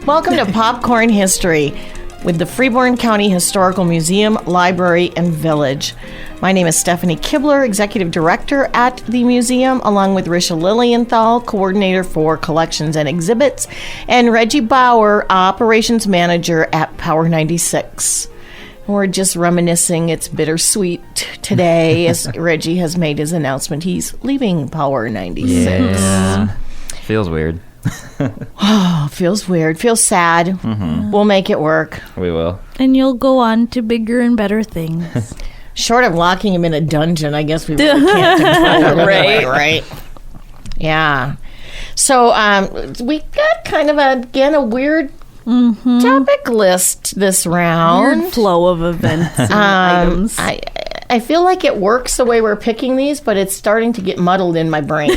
Welcome to Popcorn History with the Freeborn County Historical Museum, Library, and Village. My name is Stephanie Kibler, Executive Director at the museum, along with Risha Lilienthal, Coordinator for Collections and Exhibits, and Reggie Bauer, Operations Manager at Power 96. We're just reminiscing. It's bittersweet today as Reggie has made his announcement. He's leaving Power 96. Yeah. Feels weird. Oh, feels weird. Feels sad. Mm-hmm. We'll make it work. We will. And you'll go on to bigger and better things. Short of locking him in a dungeon, I guess we really can't control him. Right. Yeah. So we got kind of, a weird topic list this round. Weird flow of events and items. I feel like it works the way we're picking these, but it's starting to get muddled in my brain.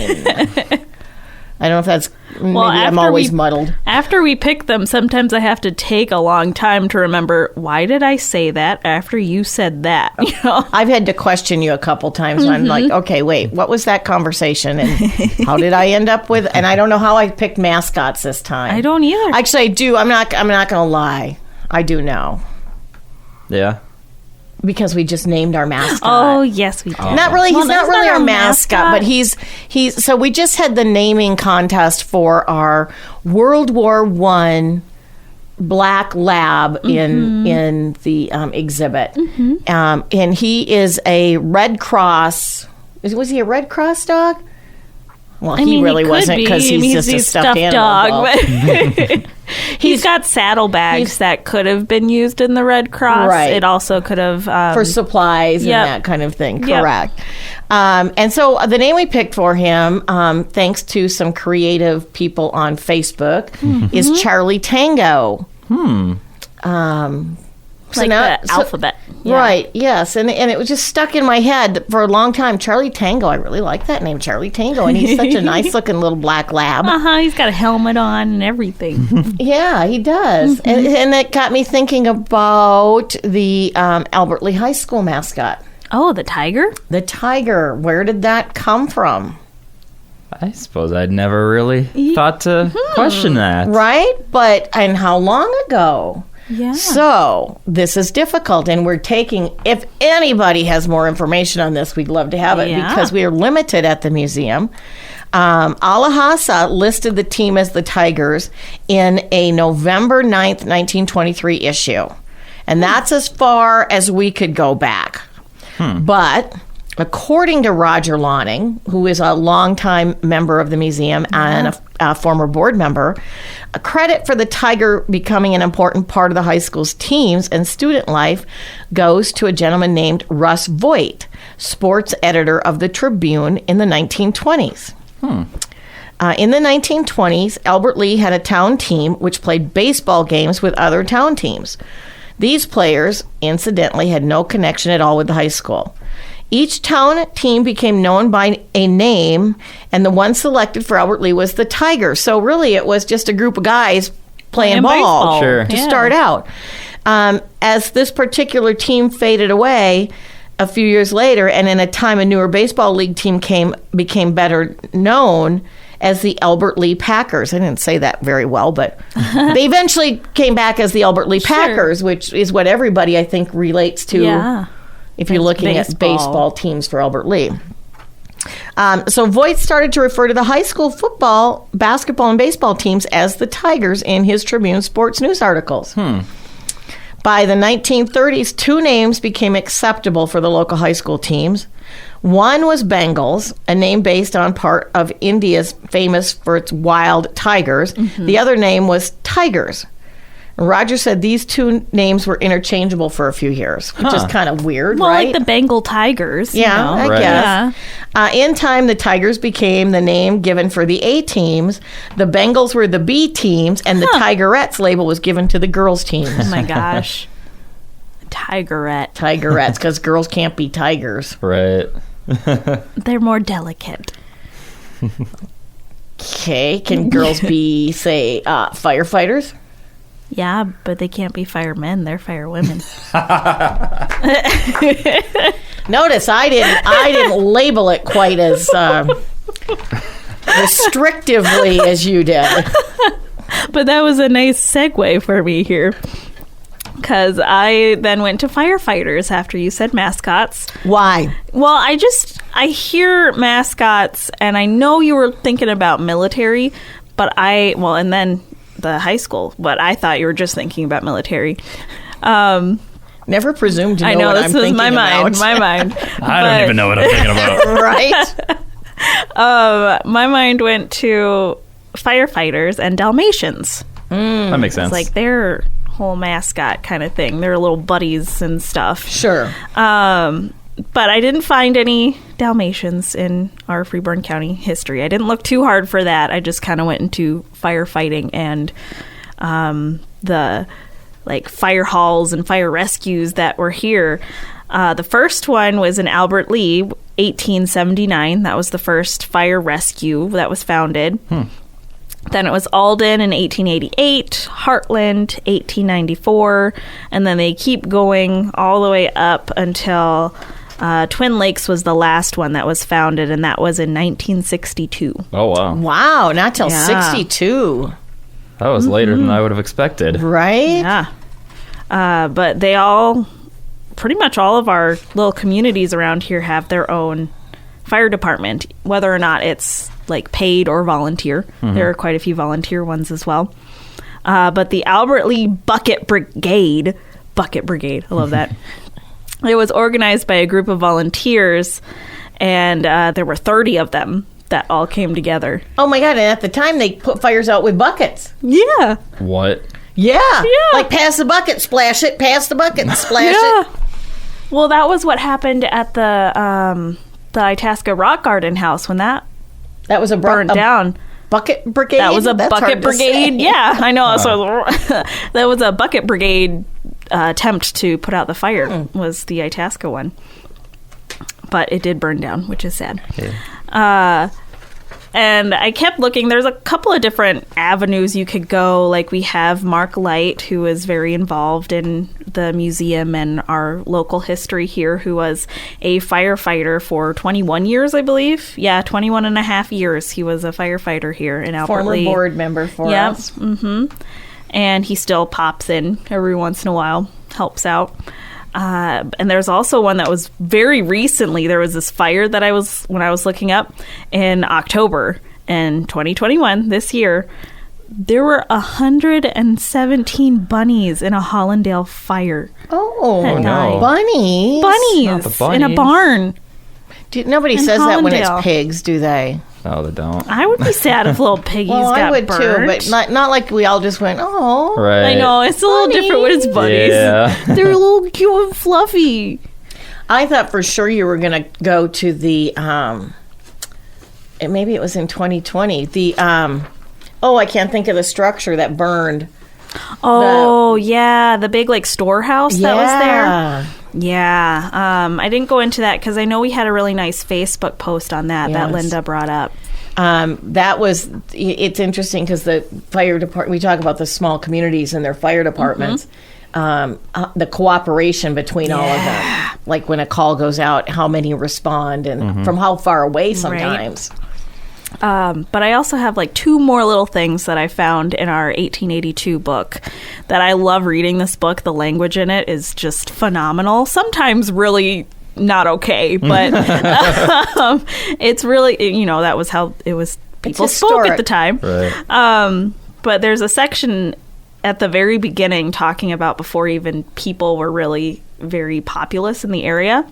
I don't know if that's... Maybe I'm always muddled. After we pick them, sometimes I have to take a long time to remember, why did I say that after you said that? You know? I've had to question you a couple times. And I'm like, okay, wait, what was that conversation? And how did I end up with... And I don't know how I picked mascots this time. I don't either. Actually, I do. I'm not going to lie. I do know. Yeah? Because we just named our mascot. Oh, yes, we did. Not really. He's not really our mascot, but he's. So we just had the naming contest for our World War I black lab in the exhibit, and he is a Red Cross. Was he a Red Cross dog? Well, he really wasn't because he's just a stuffed animal dog. But he's got saddlebags that could have been used in the Red Cross. Right. It also could have... for supplies and that kind of thing. Correct. And so the name we picked for him, thanks to some creative people on Facebook, is Charlie Tango. Like the alphabet. Yeah. Right, yes. And it was just stuck in my head for a long time. Charlie Tango. I really like that name, Charlie Tango. And he's such a nice-looking little black lab. He's got a helmet on and everything. Yeah, he does. And it got me thinking about the Albert Lee High School mascot. Oh, the tiger? The tiger. Where did that come from? I suppose I'd never really thought to question that. Right? And how long ago? Yeah. So this is difficult, and we're taking, if anybody has more information on this, we'd love to have it because we are limited at the museum. Alahasa listed the team as the Tigers in a November 9th, 1923 issue. And that's as far as we could go back. But according to Roger Lawning, who is a longtime member of the museum and a former board member, a credit for the Tiger becoming an important part of the high school's teams and student life goes to a gentleman named Russ Voigt, sports editor of the Tribune in the 1920s. In the 1920s, Albert Lee had a town team which played baseball games with other town teams. These players, incidentally, had no connection at all with the high school. Each town team became known by a name, and the one selected for Albert Lee was the Tiger. So really, it was just a group of guys playing ball to start out. As this particular team faded away a few years later, and in a time a newer baseball league team became better known as the Albert Lee Packers. I didn't say that very well, but they eventually came back as the Albert Lee Packers, which is what everybody, I think, relates to. Yeah. If you're looking at baseball teams for Albert Lee. So Voigt started to refer to the high school football, basketball, and baseball teams as the Tigers in his Tribune sports news articles. By the 1930s, two names became acceptable for the local high school teams. One was Bengals, a name based on part of India's famous for its wild tigers. The other name was Tigers. Roger said these two names were interchangeable for a few years, which is kind of weird, right? Like the Bengal Tigers. Yeah, I guess. Yeah. In time, the Tigers became the name given for the A teams. The Bengals were the B teams, and the Tigerettes label was given to the girls' teams. Oh, my gosh. Tigerette. Tigerettes, because girls can't be tigers. Right. They're more delicate. Okay, can girls be, say, firefighters? Yeah, but they can't be firemen. They're firewomen. Notice I didn't label it quite as restrictively as you did. But that was a nice segue for me here. Because I then went to firefighters after you said mascots. Why? Well, I hear mascots, and I know you were thinking about military, and then the high school, but I thought you were just thinking about military. Never presumed to know, I know what this I'm was thinking my mind. about. My mind. I don't even know what I'm thinking about. Right? My mind went to firefighters and Dalmatians. That makes sense. It's like their whole mascot kind of thing. They're little buddies and stuff. Sure. But I didn't find any Dalmatians in our Freeborn County history. I didn't look too hard for that. I just kind of went into firefighting and the like fire halls and fire rescues that were here. The first one was in Albert Lea, 1879. That was the first fire rescue that was founded. Then it was Alden in 1888, Heartland 1894, and then they keep going all the way up until Twin Lakes was the last one that was founded, and that was in 1962. Oh, wow. Wow, not till Yeah. 62. That was later than I would have expected. Right? Yeah. But pretty much all of our little communities around here have their own fire department, whether or not it's like paid or volunteer. There are quite a few volunteer ones as well. But the Albert Lea Bucket Brigade, I love that. It was organized by a group of volunteers, and there were 30 of them that all came together. Oh my God, and at the time they put fires out with buckets. Yeah. What? Yeah. Yeah. Like pass the bucket, splash it, pass the bucket, splash it. Well, that was what happened at the Itasca Rock Garden house when that That was burned down. Bucket brigade? That was a That's bucket hard to say. brigade. Yeah, I know. So that was a bucket brigade attempt to put out the fire. Was the Itasca one, but it did burn down, which is sad. Okay. And I kept looking. There's a couple of different avenues you could go. Like we have Mark Light, who is very involved in the museum and our local history here, who was a firefighter for 21 years, I believe. Yeah, 21 and a half years. He was a firefighter here in Albert Former Lea. board member for us. And he still pops in every once in a while, helps out. And there's also one that was very recently. There was this fire that when I was looking up in October in 2021, this year, there were 117 bunnies in a Hollandale fire. Oh, That died. bunnies. Not the Bunnies in a bunnies. barn. Nobody In says that when it's Hollandale. pigs, do they? No, they don't. I would be sad if little piggies Well, got I would burnt. too, but not like we all just went, oh. Right. I know, it's a little different when it's bunnies. Yeah. They're a little cute and fluffy. I thought for sure you were going to go to the, maybe it was in 2020, the, I can't think of the structure that burned. Oh, yeah, the big like storehouse that was there. Yeah. I didn't go into that because I know we had a really nice Facebook post on that Yes. Linda brought up. It's interesting because the fire department, we talk about the small communities and their fire departments, the cooperation between all of them. Like when a call goes out, how many respond and from how far away sometimes. But I also have like two more little things that I found in our 1882 book that I love reading this book. The language in it is just phenomenal. Sometimes really not okay, but it's really, that was how it was. People spoke at the time. Right. But there's a section at the very beginning talking about before even people were really very populous in the area.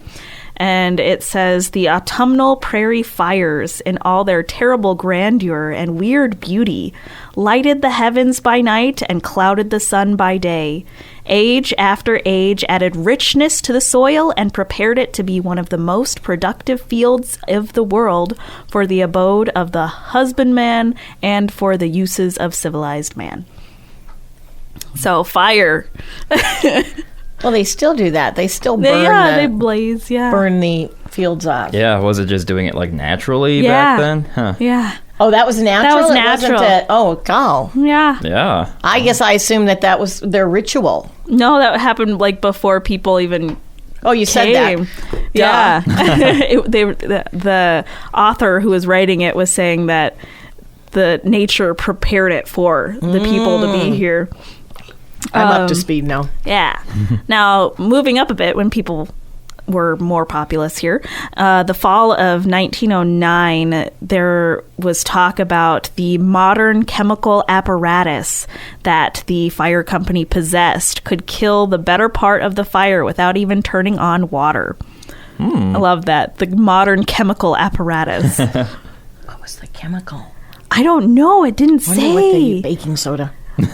And it says, the autumnal prairie fires, in all their terrible grandeur and weird beauty, lighted the heavens by night and clouded the sun by day. Age after age added richness to the soil and prepared it to be one of the most productive fields of the world for the abode of the husbandman and for the uses of civilized man. So, fire. Well, they still do that. They still burn They blaze, burn the fields off. Yeah, was it just doing it like naturally Yeah. back then? Huh. Yeah. Oh, that was natural? That was It natural. wasn't cow. Yeah. Yeah. I guess I assumed that was their ritual. No, that happened like before people even Oh, you said came. that. Yeah. The author who was writing it was saying that the nature prepared it for the people to be here. I'm up to speed now. Yeah. Now, moving up a bit when people were more populous here, the fall of 1909, there was talk about the modern chemical apparatus that the fire company possessed could kill the better part of the fire without even turning on water. I love that. The modern chemical apparatus. What was the chemical? I don't know. It didn't say. What the baking soda?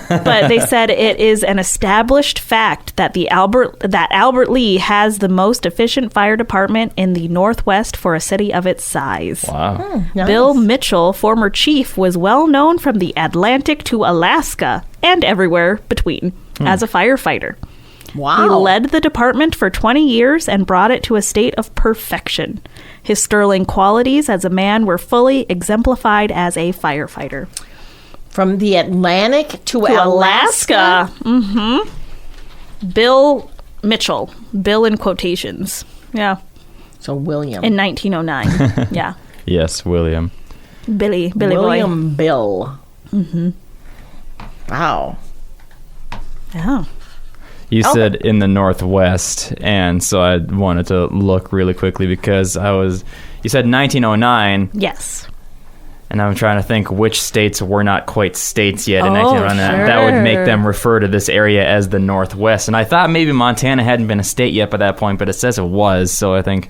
But they said it is an established fact that Albert Lea has the most efficient fire department in the Northwest for a city of its size. Wow. Nice. Bill Mitchell, former chief, was well known from the Atlantic to Alaska and everywhere between as a firefighter. Wow. He led the department for 20 years and brought it to a state of perfection. His sterling qualities as a man were fully exemplified as a firefighter. From the Atlantic to Alaska. Bill Mitchell. Bill in quotations. Yeah. So William. In 1909. Yeah. Yes, William. Billy William boy. Bill. Wow. Yeah. You said in the Northwest, and so I wanted to look really quickly because you said 1909. Yes. And I'm trying to think which states were not quite states yet in Oh, 1909. That would make sure. them refer to this area as the Northwest. And I thought maybe Montana hadn't been a state yet by that point, but it says it was. So I think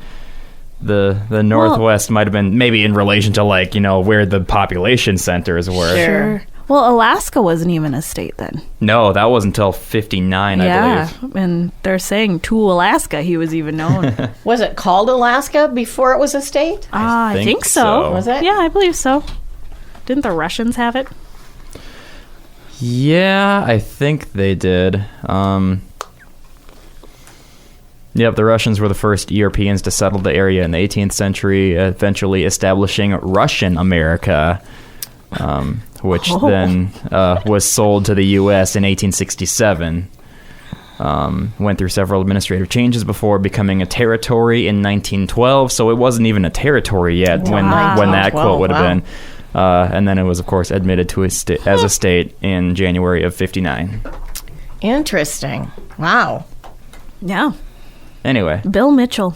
the Northwest might have been maybe in relation to where the population centers were. Sure. Well, Alaska wasn't even a state then. No, that wasn't until 59, I believe. And they're saying to Alaska he was even known. Was it called Alaska before it was a state? I think so. Was it? Yeah, I believe so. Didn't the Russians have it? Yeah, I think they did. Yep, the Russians were the first Europeans to settle the area in the 18th century, eventually establishing Russian America, which then was sold to the U.S. in 1867. Went through several administrative changes before becoming a territory in 1912, so it wasn't even a territory yet when that quote would have been. And then it was, of course, admitted to as a state in January of 59. Interesting. Wow. Yeah. Anyway. Bill Mitchell.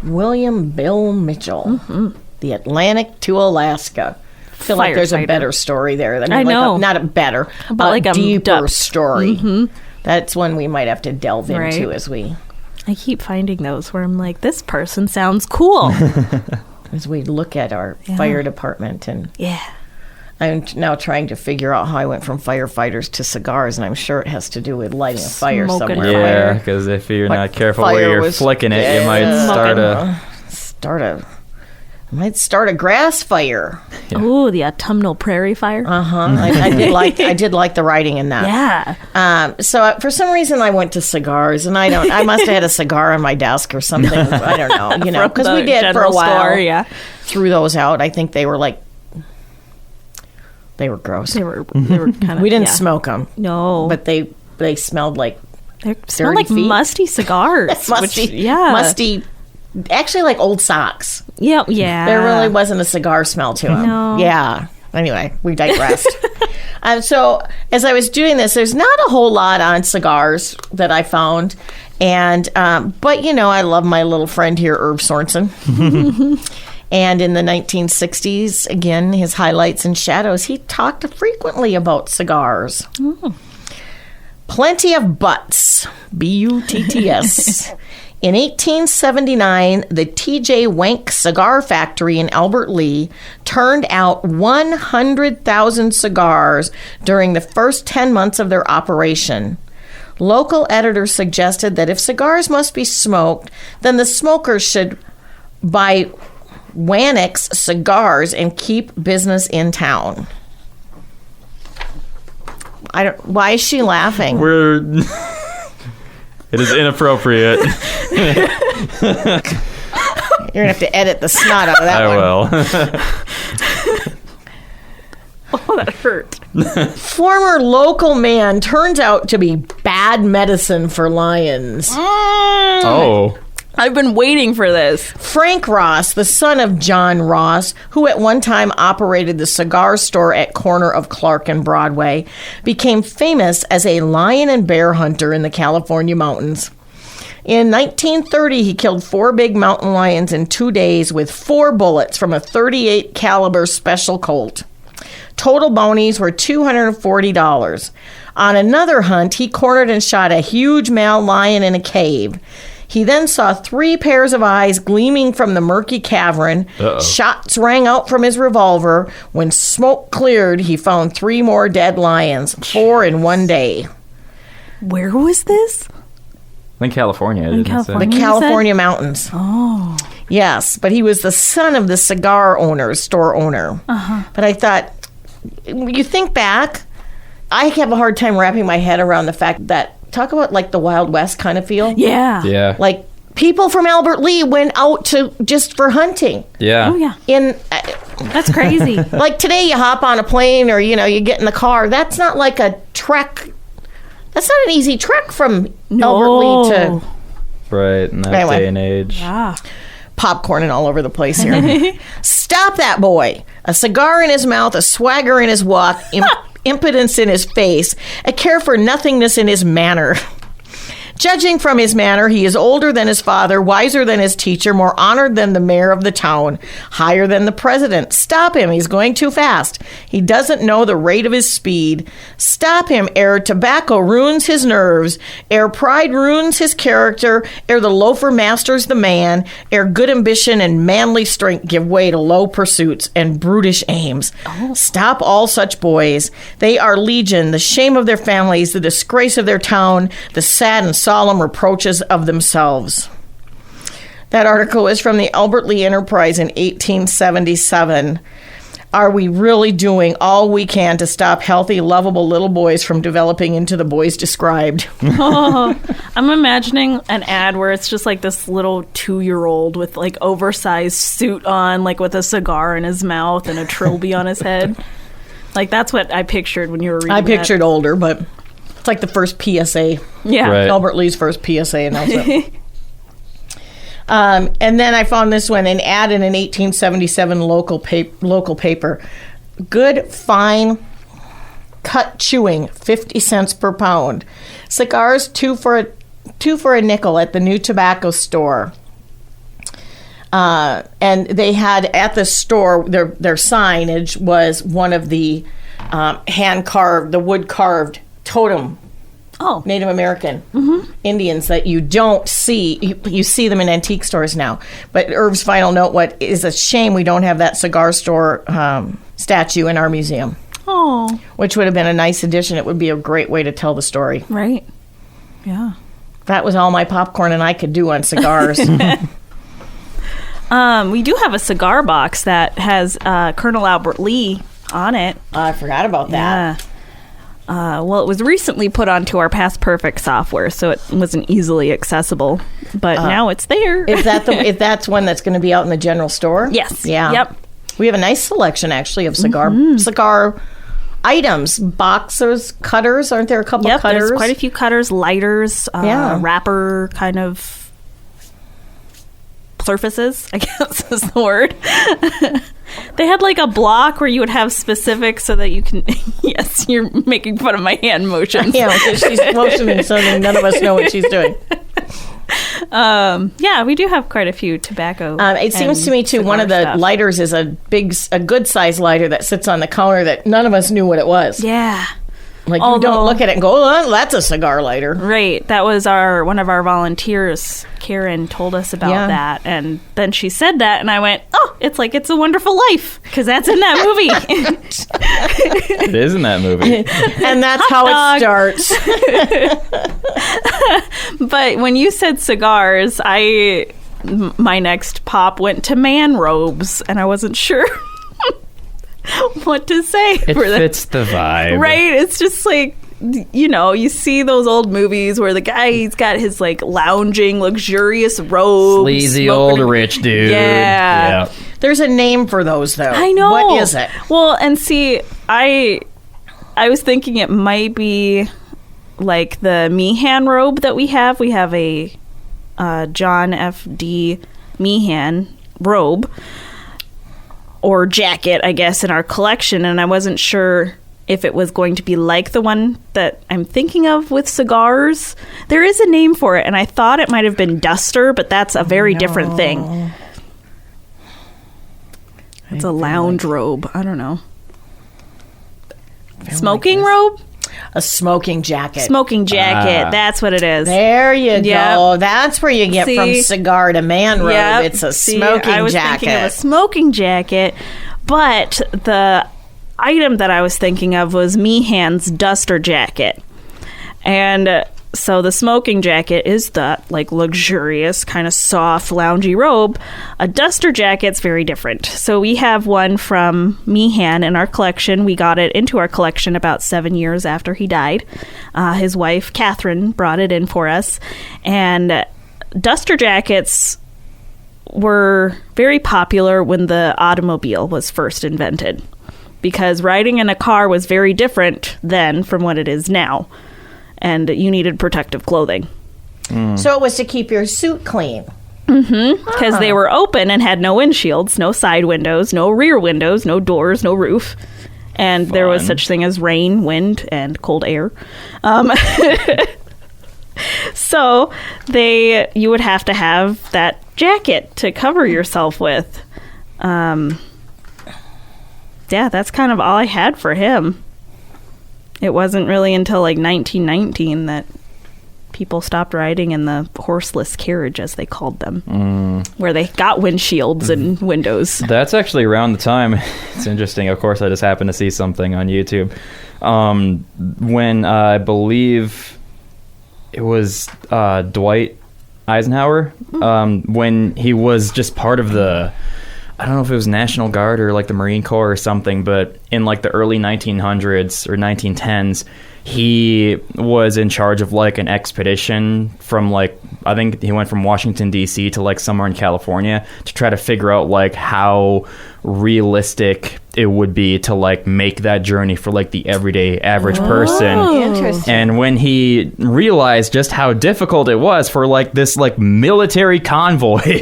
William Bill Mitchell. The Atlantic to Alaska. I feel like there's a better story there. I know. Not a better, but like a deeper story. That's one we might have to delve into as we... I keep finding those where I'm like, this person sounds cool. As we look at our fire department. And I'm now trying to figure out how I went from firefighters to cigars, and I'm sure it has to do with lighting a fire Smoking somewhere. Yeah, because if you're not careful where you're flicking it, you might start a grass fire. Yeah. Ooh, the autumnal prairie fire. I did like the writing in that. Yeah. So for some reason I went to cigars, and I must have had a cigar on my desk or something. I don't know, because we did for a while. Threw those out. I think they were gross. They were kind of. We didn't smoke them. No, but they smelled like they smelled like musty cigars. musty. Actually, like old socks. Yeah. There really wasn't a cigar smell to them. No. Yeah. Anyway, we digressed. So as I was doing this, there's not a whole lot on cigars that I found, and but I love my little friend here, Irv Sorensen. And in the 1960s, again, his highlights and shadows, he talked frequently about cigars. Plenty of butts, B-U-T-T-S. In 1879, the T.J. Wank Cigar Factory in Albert Lea turned out 100,000 cigars during the first 10 months of their operation. Local editors suggested that if cigars must be smoked, then the smokers should buy Wannick's cigars and keep business in town. Why is she laughing? It is inappropriate. You're going to have to edit the snot out of that one. I will. Oh, that hurt. Former local man turns out to be bad medicine for lions. Oh. I've been waiting for this. Frank Ross, the son of John Ross, who at one time operated the cigar store at corner of Clark and Broadway, became famous as a lion and bear hunter in the California mountains. In 1930, he killed 4 big mountain lions in 2 days with 4 bullets from a .38 caliber Special Colt. Total bounties were $240. On another hunt, he cornered and shot a huge male lion in a cave. He then saw 3 pairs of eyes gleaming from the murky cavern. Uh-oh. Shots rang out from his revolver. When smoke cleared, he found 3 more dead lions, 4 in 1 day. Where was this? In California. In California, the California mountains. Oh. Yes, but he was the son of the cigar owner, store owner. Uh-huh. But I thought, you think back, I have a hard time wrapping my head around the fact that, talk about like the Wild West kind of feel. Yeah. Yeah. Like people from Albert Lea went out to just for hunting. Yeah. Oh, yeah. That's crazy. Like today you hop on a plane or, you get in the car. That's not like a trek. That's not an easy trek from Albert Lea to... Right, in that day and age. Yeah. Popcorning all over the place here. Stop that boy. A cigar in his mouth, a swagger in his walk, impudence in his face, a care for nothingness in his manner. Judging from his manner, he is older than his father, wiser than his teacher, more honored than the mayor of the town, higher than the president. Stop him. He's going too fast. He doesn't know the rate of his speed. Stop him ere tobacco ruins his nerves, ere pride ruins his character, ere the loafer masters the man, ere good ambition and manly strength give way to low pursuits and brutish aims. Oh. Stop all such boys. They are legion, the shame of their families, the disgrace of their town, the sad and solemn reproaches of themselves. That article is from the Albert Lea Enterprise in 1877. Are we really doing all we can to stop healthy, lovable little boys from developing into the boys described? Oh, I'm imagining an ad where it's just like this little 2-year-old with like oversized suit on, like with a cigar in his mouth and a trilby on his head. Like that's what I pictured when you were reading I pictured older, but it's like the first PSA. Yeah. Right. Albert Lee's first PSA announcement. And then I found this one, an ad in an 1877 local paper. Good, fine, cut chewing, 50 cents per pound. Cigars, two for a nickel at the new tobacco store. And they had at the store, their signage was one of the hand-carved, the wood-carved totem. Oh. Native American Indians that you don't see. You see them in antique stores now. But Irv's final note, what is a shame we don't have that cigar store statue in our museum. Oh. Which would have been a nice addition. It would be a great way to tell the story. Right. Yeah. That was all my popcorn and I could do on cigars. We do have a cigar box that has Colonel Albert Lea on it. I forgot about that. Yeah. Well, it was recently put onto our Past Perfect software, so it wasn't easily accessible. But now it's there. Is that if that's one that's going to be out in the general store? Yes. Yeah. Yep. We have a nice selection, actually, of cigar items, boxers, cutters. Aren't there a couple of cutters? There's quite a few cutters, lighters, wrapper kind of surfaces, I guess is the word. They had like a block where you would have specifics so that you can... Yes, you're making fun of my hand motions. Yeah, she's motioning something none of us know what she's doing. Yeah, we do have quite a few tobacco. It seems to me too. One of the lighters is a good size lighter that sits on the counter that none of us knew what it was. Yeah, like you don't look at it and go, "Oh, that's a cigar lighter." Right. That was one of our volunteers. Karen told us about that, and then she said that, and I went, "Oh, it's like It's a Wonderful Life," because that's in that movie. It is in that movie, and that's how it starts. But when you said cigars, my next pop went to man robes, and I wasn't sure what to say. It fits the vibe, right? It's just like, you see those old movies where the guy, he's got his like lounging, luxurious robes, sleazy old rich dude. Yeah. There's a name for those, though. I know. What is it? Well, and see, I was thinking it might be like the Meehan robe that we have. We have a John F.D. Meehan robe or jacket, I guess, in our collection, and I wasn't sure if it was going to be like the one that I'm thinking of with Cigars. There is a name for it, and I thought it might have been Duster, but that's a very different thing. It's a lounge robe. I don't know. Smoking robe? A smoking jacket. Smoking jacket. That's what it is. There you go. That's where you get from cigar to man robe. It's a smoking jacket. I was thinking of a smoking jacket, but the item that I was thinking of was Meehan's duster jacket. And so the smoking jacket is that like luxurious, kind of soft, loungy robe. A duster jacket's very different. So we have one from Meehan in our collection. We got it into our collection about 7 years after he died. His wife, Catherine, brought it in for us. And duster jackets were very popular when the automobile was first invented, because riding in a car was very different then from what it is now. And you needed protective clothing. So it was to keep your suit clean. Because they were open and had no windshields, no side windows, no rear windows, no doors, no roof. And there was such thing as rain, wind, and cold air. So you would have to have that jacket to cover yourself with. Yeah, that's kind of all I had for him. It wasn't really until like 1919 that people stopped riding in the horseless carriage, as they called them, where they got windshields and windows. That's actually around the time. It's interesting. Of course, I just happened to see something on YouTube. When I believe it was Dwight Eisenhower, when he was just part of the, I don't know if it was National Guard or like the Marine Corps or something, but in like the early 1900s or 1910s, he was in charge of like an expedition from like, I think he went from Washington, D.C. to like somewhere in California to try to figure out like how realistic it would be to like make that journey for like the everyday average person. Interesting. And when he realized just how difficult it was for like this like military convoy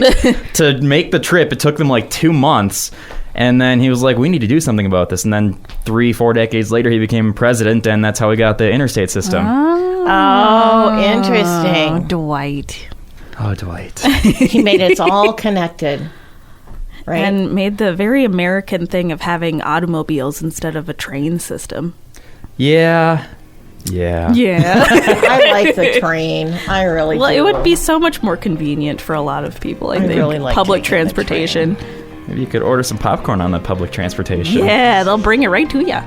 to make the trip, it took them like 2 months. And then he was like, we need to do something about this. And then 3-4 decades later, he became president, and that's how we got the interstate system. Oh, interesting. Dwight. Oh, Dwight. He made it all connected. Right? And made the very American thing of having automobiles instead of a train system. Yeah. I like the train. I really do. Well, it would be so much more convenient for a lot of people, I think. really like public taking the transportation. Maybe you could order some popcorn on the public transportation. Yeah, they'll bring it right to you.